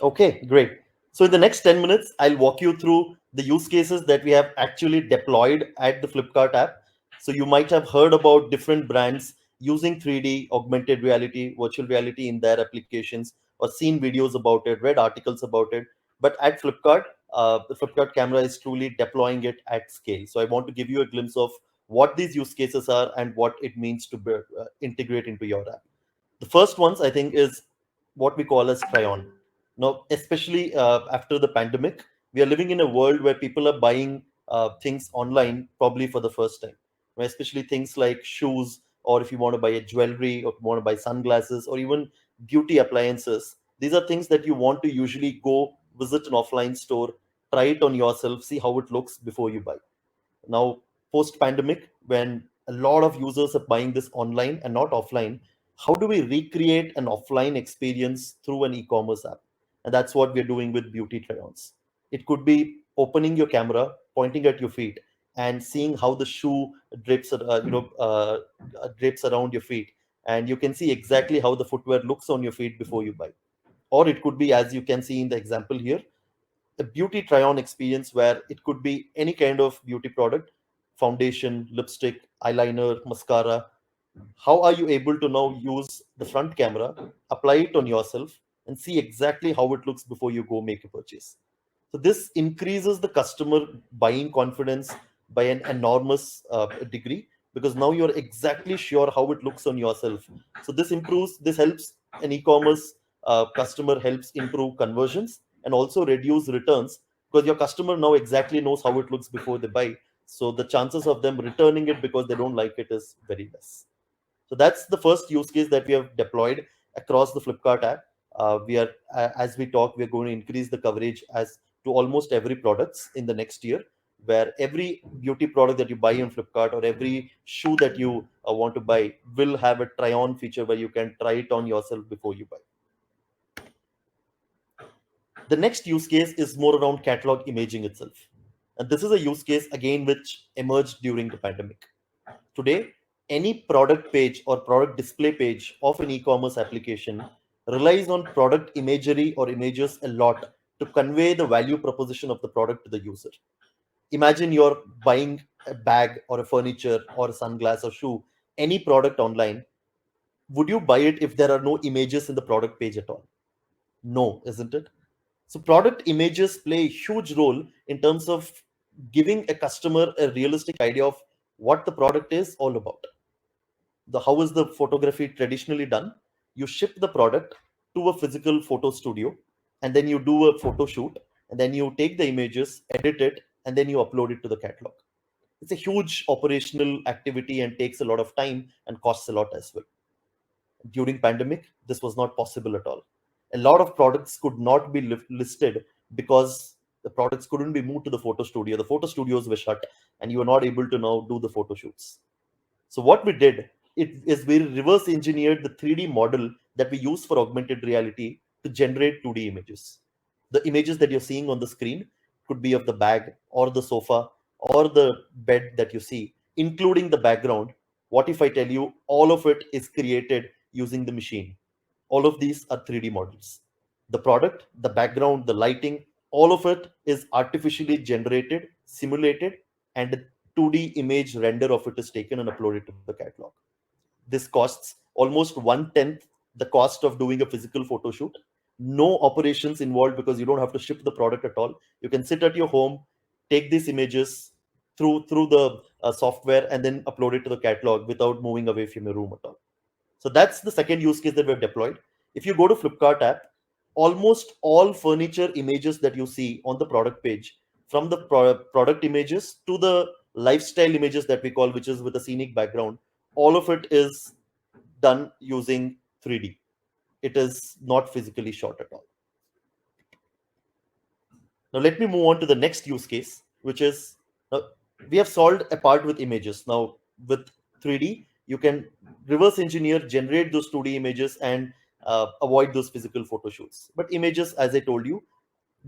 Okay, great. So in the next 10 minutes, I'll walk you through the use cases that we have actually deployed at the Flipkart app. So you might have heard about different brands using 3D, augmented reality, virtual reality in their applications, or seen videos about it, read articles about it. But at Flipkart, the Flipkart camera is truly deploying it at scale. So I want to give you a glimpse of what these use cases are and what it means to integrate into your app. The first ones, I think, is what we call as try-on. Now, especially after the pandemic, we are living in a world where people are buying things online probably for the first time, right? Especially things like shoes, or if you want to buy a jewelry, or if you want to buy sunglasses, or even beauty appliances. These are things that you want to usually go visit an offline store, try it on yourself, see how it looks before you buy. Now, post pandemic, when a lot of users are buying this online and not offline, how do we recreate an offline experience through an e-commerce app? And that's what we're doing with beauty try-ons. It could be opening your camera, pointing at your feet, and seeing how the shoe drapes around your feet, and you can see exactly how the footwear looks on your feet before you buy. Or it could be, as you can see in the example here, a beauty try on experience where it could be any kind of beauty product: foundation, lipstick, eyeliner, mascara. How are you able to now use the front camera, apply it on yourself, and see exactly how it looks before you go make a purchase? So, this increases the customer buying confidence by an enormous degree, because now you're exactly sure how it looks on yourself. So, this helps an e commerce customer, helps improve conversions and also reduce returns, because your customer now exactly knows how it looks before they buy. So the chances of them returning it because they don't like it is very less. So that's the first use case that we have deployed across the Flipkart app. As we talk, we're going to increase the coverage as to almost every products in the next year, where every beauty product that you buy on Flipkart, or every shoe that you want to buy, will have a try-on feature where you can try it on yourself before you buy. The next use case is more around catalog imaging itself. And this is a use case again which emerged during the pandemic. Today, any product page or product display page of an e-commerce application relies on product imagery or images a lot to convey the value proposition of the product to the user. Imagine you're buying a bag or a furniture or a sunglass or shoe, any product online. Would you buy it if there are no images in the product page at all? No, isn't it? So product images play a huge role in terms of giving a customer a realistic idea of what the product is all about. The how is the photography traditionally done? You ship the product to a physical photo studio, and then you do a photo shoot, and then you take the images, edit it, and then you upload it to the catalog. It's a huge operational activity and takes a lot of time and costs a lot as well. During pandemic, this was not possible at all. A lot of products could not be listed because the products couldn't be moved to the photo studio. The photo studios were shut, and you were not able to now do the photo shoots. So what we did, we reverse engineered the 3D model that we use for augmented reality to generate 2D images. The images that you're seeing on the screen could be of the bag or the sofa or the bed that you see, including the background. What if I tell you all of it is created using the machine? All of these are 3D models. The product, the background, the lighting, all of it is artificially generated, simulated, and a 2D image render of it is taken and uploaded to the catalog. This costs almost one tenth the cost of doing a physical photo shoot. No operations involved because you don't have to ship the product at all. You can sit at your home, take these images through the software, and then upload it to the catalog without moving away from your room at all. So that's the second use case that we've deployed. If you go to Flipkart app, almost all furniture images that you see on the product page, from the product images to the lifestyle images that we call, which is with a scenic background, all of it is done using 3D. It is not physically shot at all. Now let me move on to the next use case, which is, now we have solved a part with images. Now with 3D, you can reverse engineer, generate those 2D images, and avoid those physical photo shoots. But images, as I told you,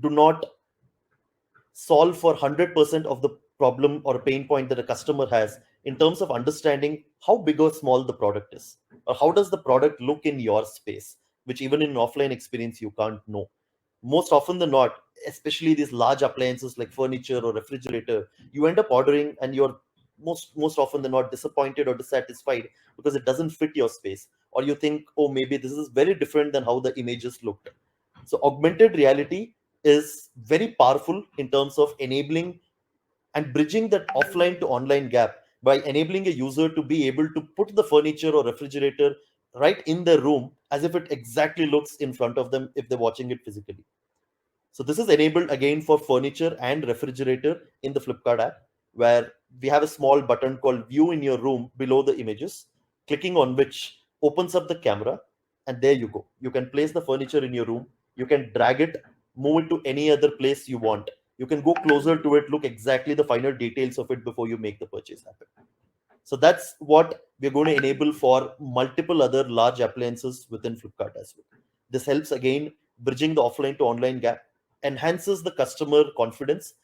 do not solve for 100% of the problem or pain point that a customer has in terms of understanding how big or small the product is, or how does the product look in your space, which even in an offline experience you can't know. most often than not, especially these large appliances like furniture or refrigerator, you end up ordering and you're most often than not disappointed or dissatisfied because it doesn't fit your space, or you think, oh, maybe this is very different than how the images looked. So augmented reality is very powerful in terms of enabling and bridging that offline to online gap by enabling a user to be able to put the furniture or refrigerator right in their room as if it exactly looks in front of them if they're watching it physically. So this is enabled again for furniture and refrigerator in the Flipkart app, where we have a small button called View in your room below the images, clicking on which opens up the camera, and there you go. You can place the furniture in your room. You can drag it, move it to any other place you want. You can go closer to it, look exactly the finer details of it before you make the purchase happen. So that's what we're going to enable for multiple other large appliances within Flipkart as well. This helps again bridging the offline to online gap, enhances the customer confidence,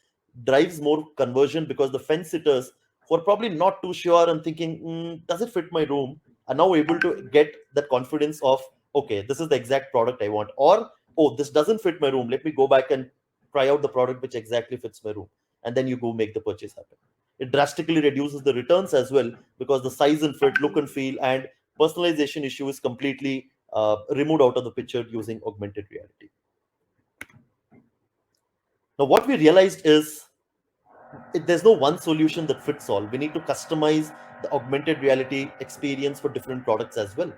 drives more conversion because the fence sitters who are probably not too sure and thinking, does it fit my room, are now able to get that confidence of, okay, this is the exact product I want, or oh, this doesn't fit my room. Let me go back and try out the product which exactly fits my room, and then you go make the purchase happen. It drastically reduces the returns as well because the size and fit, look and feel, and personalization issue is completely removed out of the picture using augmented reality. Now, what we realized is there's no one solution that fits all. We need to customize the augmented reality experience for different products as well.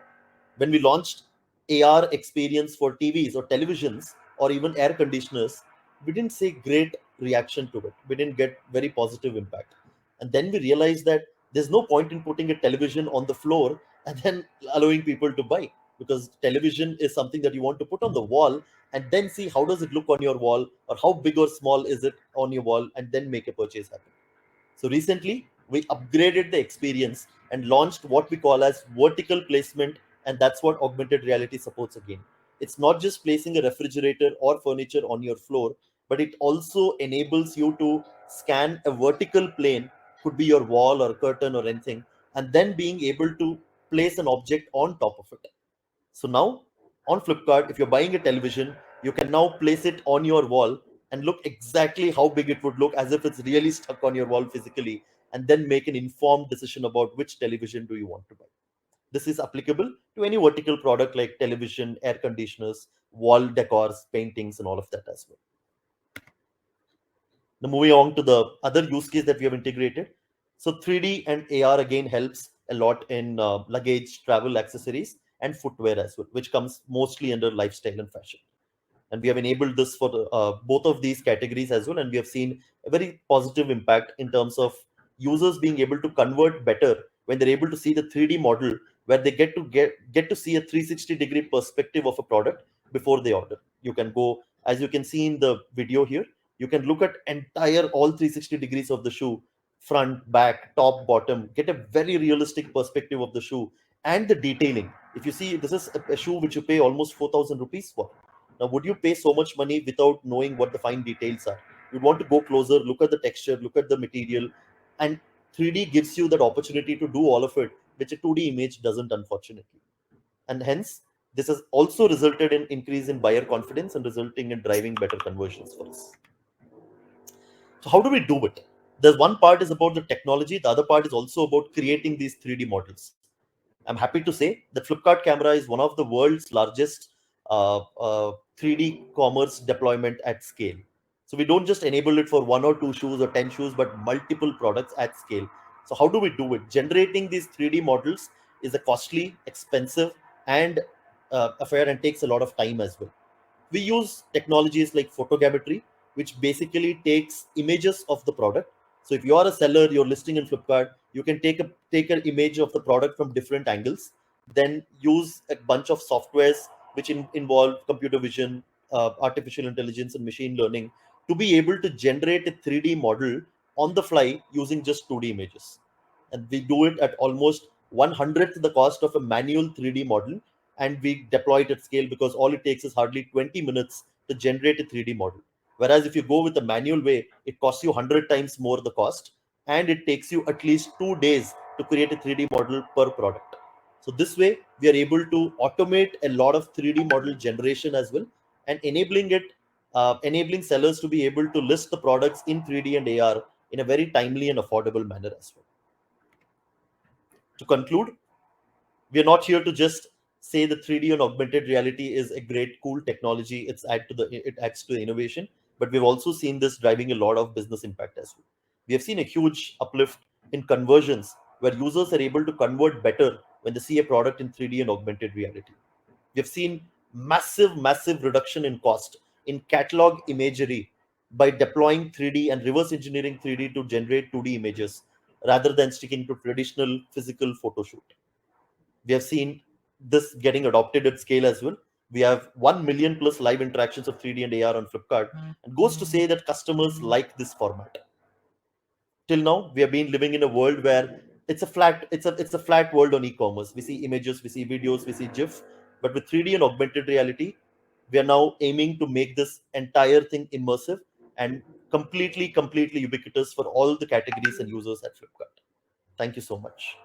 When we launched AR experience for TVs or televisions or even air conditioners, we didn't see great reaction to it. We didn't get very positive impact. And then we realized that there's no point in putting a television on the floor and then allowing people to buy, because television is something that you want to put on the wall and then see how does it look on your wall, or how big or small is it on your wall, and then make a purchase happen. So recently, we upgraded the experience and launched what we call as vertical placement, and that's what augmented reality supports again. It's not just placing a refrigerator or furniture on your floor, but it also enables you to scan a vertical plane, could be your wall or curtain or anything, and then being able to place an object on top of it. So now on Flipkart, if you're buying a television, you can now place it on your wall and look exactly how big it would look as if it's really stuck on your wall physically, and then make an informed decision about which television do you want to buy. This is applicable to any vertical product like television, air conditioners, wall decors, paintings, and all of that as well. Now moving on to the other use case that we have integrated. So 3D and AR again helps a lot in luggage, travel accessories, and footwear as well, which comes mostly under lifestyle and fashion. And we have enabled this for both of these categories as well, and we have seen a very positive impact in terms of users being able to convert better when they're able to see the 3D model, where they get to see a 360-degree perspective of a product before they order. You can go, as you can see in the video here, you can look at entire all 360 degrees of the shoe, front, back, top, bottom, get a very realistic perspective of the shoe and the detailing. If you see, this is a shoe which you pay almost 4,000 rupees for. Now, would you pay so much money without knowing what the fine details are? You'd want to go closer, look at the texture, look at the material, and 3D gives you that opportunity to do all of it, which a 2D image doesn't, unfortunately. And hence, this has also resulted in increase in buyer confidence and resulting in driving better conversions for us. So how do we do it? There's one part is about the technology, the other part is also about creating these 3D models. I'm happy to say that Flipkart Camera is one of the world's largest 3D commerce deployment at scale. So we don't just enable it for one or two shoes or 10 shoes, but multiple products at scale. So how do we do it? Generating these 3D models is a costly, expensive, and affair, and takes a lot of time as well. We use technologies like photogrammetry, which basically takes images of the product. So if you are a seller, you're listing in Flipkart, you can take an image of the product from different angles, then use a bunch of softwares which involve computer vision, artificial intelligence, and machine learning to be able to generate a 3D model on the fly using just 2D images. And we do it at almost 1/100th the cost of a manual 3D model, and we deploy it at scale because all it takes is hardly 20 minutes to generate a 3D model. Whereas if you go with the manual way, it costs you 100 times more the cost, and it takes you at least 2 days to create a 3D model per product. So this way, we are able to automate a lot of 3D model generation as well, and enabling it enabling sellers to be able to list the products in 3D and AR in a very timely and affordable manner as well. To conclude, we are not here to just say the 3D and augmented reality is a great, cool technology. It adds to the innovation, but we've also seen this driving a lot of business impact as well. We have seen a huge uplift in conversions where users are able to convert better when they see a product in 3D and augmented reality. We have seen massive reduction in cost in catalog imagery by deploying 3D and reverse engineering 3D to generate 2D images rather than sticking to traditional physical photo shoot. We have seen this getting adopted at scale as well. We have 1 million plus live interactions of 3D and AR on Flipkart, and goes to say that customers like this format. Till now, we have been living in a world where it's a flat world on e-commerce. We see images, we see videos, we see GIF, but with 3D and augmented reality, we are now aiming to make this entire thing immersive and completely ubiquitous for all the categories and users at Flipkart. Thank you so much.